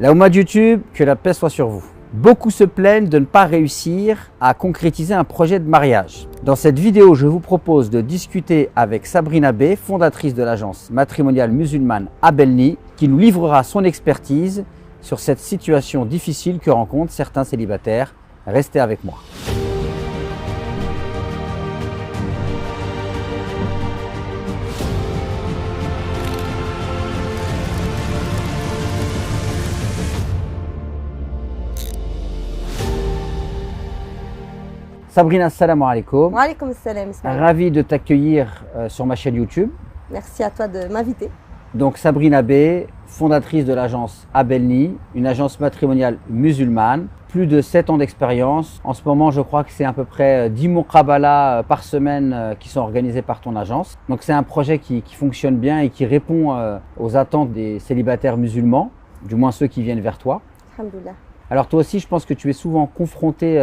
La Oumma de YouTube, que la paix soit sur vous. Beaucoup se plaignent de ne pas réussir à concrétiser un projet de mariage. Dans cette vidéo, je vous propose de discuter avec Sabrina B, fondatrice de l'agence matrimoniale musulmane Abelni, qui nous livrera son expertise sur cette situation difficile que rencontrent certains célibataires. Restez avec moi. Sabrina, salam alaikum. Wa alaikum salam. Ravi de t'accueillir sur ma chaîne YouTube. Merci à toi de m'inviter. Donc Sabrina B, fondatrice de l'agence Abelni, une agence matrimoniale musulmane, plus de 7 ans d'expérience. En ce moment, je crois que c'est à peu près 10 muqabala par semaine qui sont organisés par ton agence. Donc c'est un projet qui fonctionne bien et qui répond aux attentes des célibataires musulmans, du moins ceux qui viennent vers toi. Alhamdoulilah. Alors toi aussi, je pense que tu es souvent confronté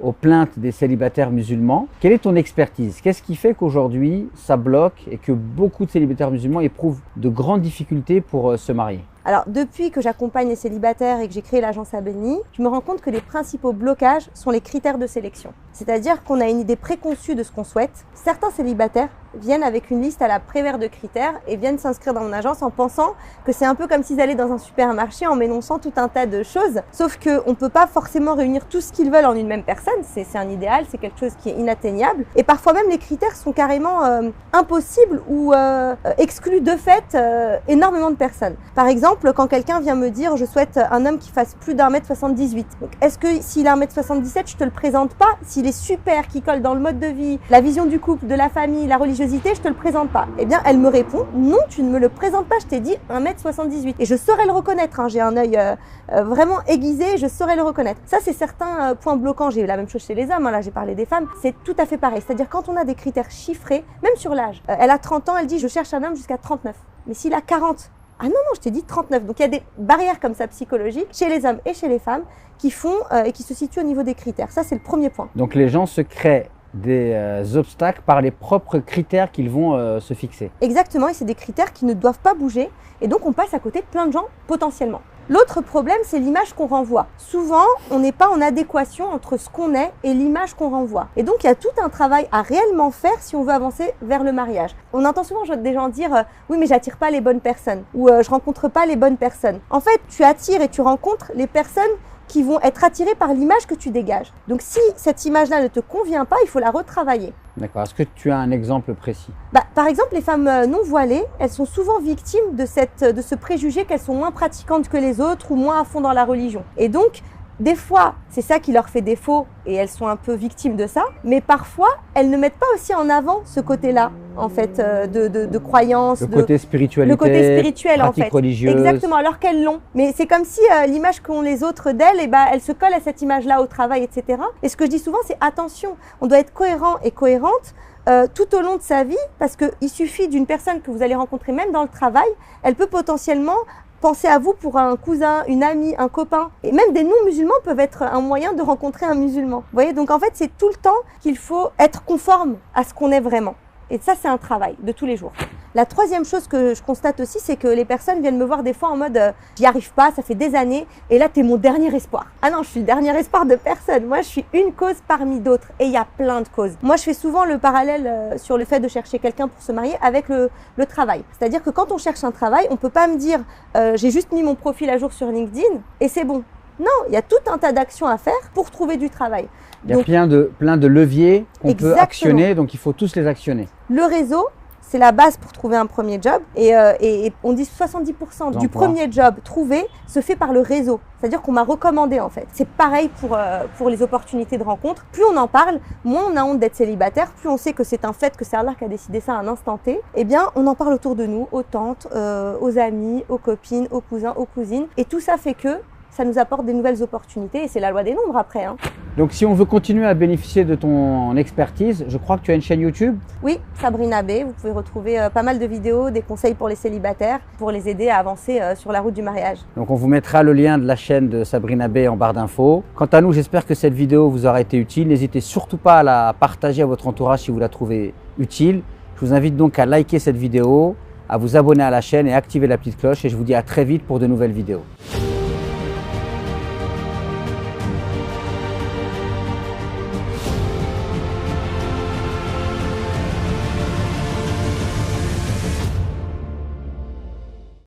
aux plaintes des célibataires musulmans. Quelle est ton expertise? Qu'est-ce qui fait qu'aujourd'hui ça bloque et que beaucoup de célibataires musulmans éprouvent de grandes difficultés pour se marier? Alors, depuis que j'accompagne les célibataires et que j'ai créé l'agence Abelni, je me rends compte que les principaux blocages sont les critères de sélection. C'est-à-dire qu'on a une idée préconçue de ce qu'on souhaite. Certains célibataires viennent avec une liste à la Prévert de critères et viennent s'inscrire dans mon agence en pensant que c'est un peu comme s'ils allaient dans un supermarché en m'énonçant tout un tas de choses. Sauf qu'on ne peut pas forcément réunir tout ce qu'ils veulent en une même personne. C'est un idéal, c'est quelque chose qui est inatteignable. Et parfois même, les critères sont carrément impossibles ou excluent de fait énormément de personnes. Par exemple, quand quelqu'un vient me dire « je souhaite un homme qui fasse plus d'1m78 », est-ce que s'il a 1m77, je te le présente pas? S'il est super, qui colle dans le mode de vie, la vision du couple, de la famille, la religiosité, je te le présente pas. Eh bien, elle me répond « non, tu ne me le présentes pas, je t'ai dit 1m78 ». Et je saurais le reconnaître, hein. J'ai un œil vraiment aiguisé, je saurais le reconnaître. Ça, c'est certains points bloquants. J'ai eu la même chose chez les hommes, hein. Là j'ai parlé des femmes, c'est tout à fait pareil. C'est-à-dire quand on a des critères chiffrés, même sur l'âge. Elle a 30 ans, elle dit « je cherche un homme jusqu'à 39 ». Mais s'il a 40, ah non, je t'ai dit 39. Donc il y a des barrières comme ça psychologiques chez les hommes et chez les femmes qui font et qui se situent au niveau des critères. Ça, c'est le premier point. Donc les gens se créent des obstacles par les propres critères qu'ils vont se fixer. Exactement, et c'est des critères qui ne doivent pas bouger. Et donc on passe à côté de plein de gens potentiellement. L'autre problème, c'est l'image qu'on renvoie. Souvent, on n'est pas en adéquation entre ce qu'on est et l'image qu'on renvoie. Et donc, il y a tout un travail à réellement faire si on veut avancer vers le mariage. On entend souvent des gens dire « oui, mais j'attire pas les bonnes personnes » ou « je rencontre pas les bonnes personnes ». En fait, tu attires et tu rencontres les personnes qui vont être attirées par l'image que tu dégages. Donc, si cette image-là ne te convient pas, il faut la retravailler. D'accord. Est-ce que tu as un exemple précis? Par exemple, les femmes non voilées, elles sont souvent victimes de ce préjugé qu'elles sont moins pratiquantes que les autres ou moins à fond dans la religion. Et donc, des fois, c'est ça qui leur fait défaut et elles sont un peu victimes de ça. Mais parfois, elles ne mettent pas aussi en avant ce côté-là, en fait, de croyance. Le côté spiritualité, le côté spirituel, en fait. Religieuse. Exactement, alors qu'elles l'ont. Mais c'est comme si l'image qu'ont les autres d'elles, elles se collent à cette image-là au travail, etc. Et ce que je dis souvent, c'est attention, on doit être cohérent et cohérente tout au long de sa vie, parce qu'il suffit d'une personne que vous allez rencontrer même dans le travail, elle peut potentiellement penser à vous pour un cousin, une amie, un copain. Et même des non-musulmans peuvent être un moyen de rencontrer un musulman. Vous voyez, donc en fait, c'est tout le temps qu'il faut être conforme à ce qu'on est vraiment. Et ça, c'est un travail de tous les jours. La troisième chose que je constate aussi, c'est que les personnes viennent me voir des fois en mode j'y arrive pas, ça fait des années, et là, t'es mon dernier espoir. Ah non, je suis le dernier espoir de personne. Moi, je suis une cause parmi d'autres. Et il y a plein de causes. Moi, je fais souvent le parallèle sur le fait de chercher quelqu'un pour se marier avec le travail. C'est-à-dire que quand on cherche un travail, on peut pas me dire j'ai juste mis mon profil à jour sur LinkedIn et c'est bon. Non, il y a tout un tas d'actions à faire pour trouver du travail. Il y a plein de leviers qu'on peut actionner, donc il faut tous les actionner. Le réseau, c'est la base pour trouver un premier job. Et on dit 70% du premier job trouvé se fait par le réseau. C'est-à-dire qu'on m'a recommandé en fait. C'est pareil pour les opportunités de rencontre. Plus on en parle, moins on a honte d'être célibataire, plus on sait que c'est un fait, que c'est Allah qui a décidé ça à un instant T. Eh bien, on en parle autour de nous, aux tantes, aux amis, aux copines, aux cousins, aux cousines. Et tout ça fait que ça nous apporte des nouvelles opportunités et c'est la loi des nombres après. Hein. Donc si on veut continuer à bénéficier de ton expertise, je crois que tu as une chaîne YouTube? Oui, Sabrina B. Vous pouvez retrouver pas mal de vidéos, des conseils pour les célibataires, pour les aider à avancer sur la route du mariage. Donc on vous mettra le lien de la chaîne de Sabrina B en barre d'infos. Quant à nous, j'espère que cette vidéo vous aura été utile. N'hésitez surtout pas à la partager à votre entourage si vous la trouvez utile. Je vous invite donc à liker cette vidéo, à vous abonner à la chaîne et activer la petite cloche. Et je vous dis à très vite pour de nouvelles vidéos.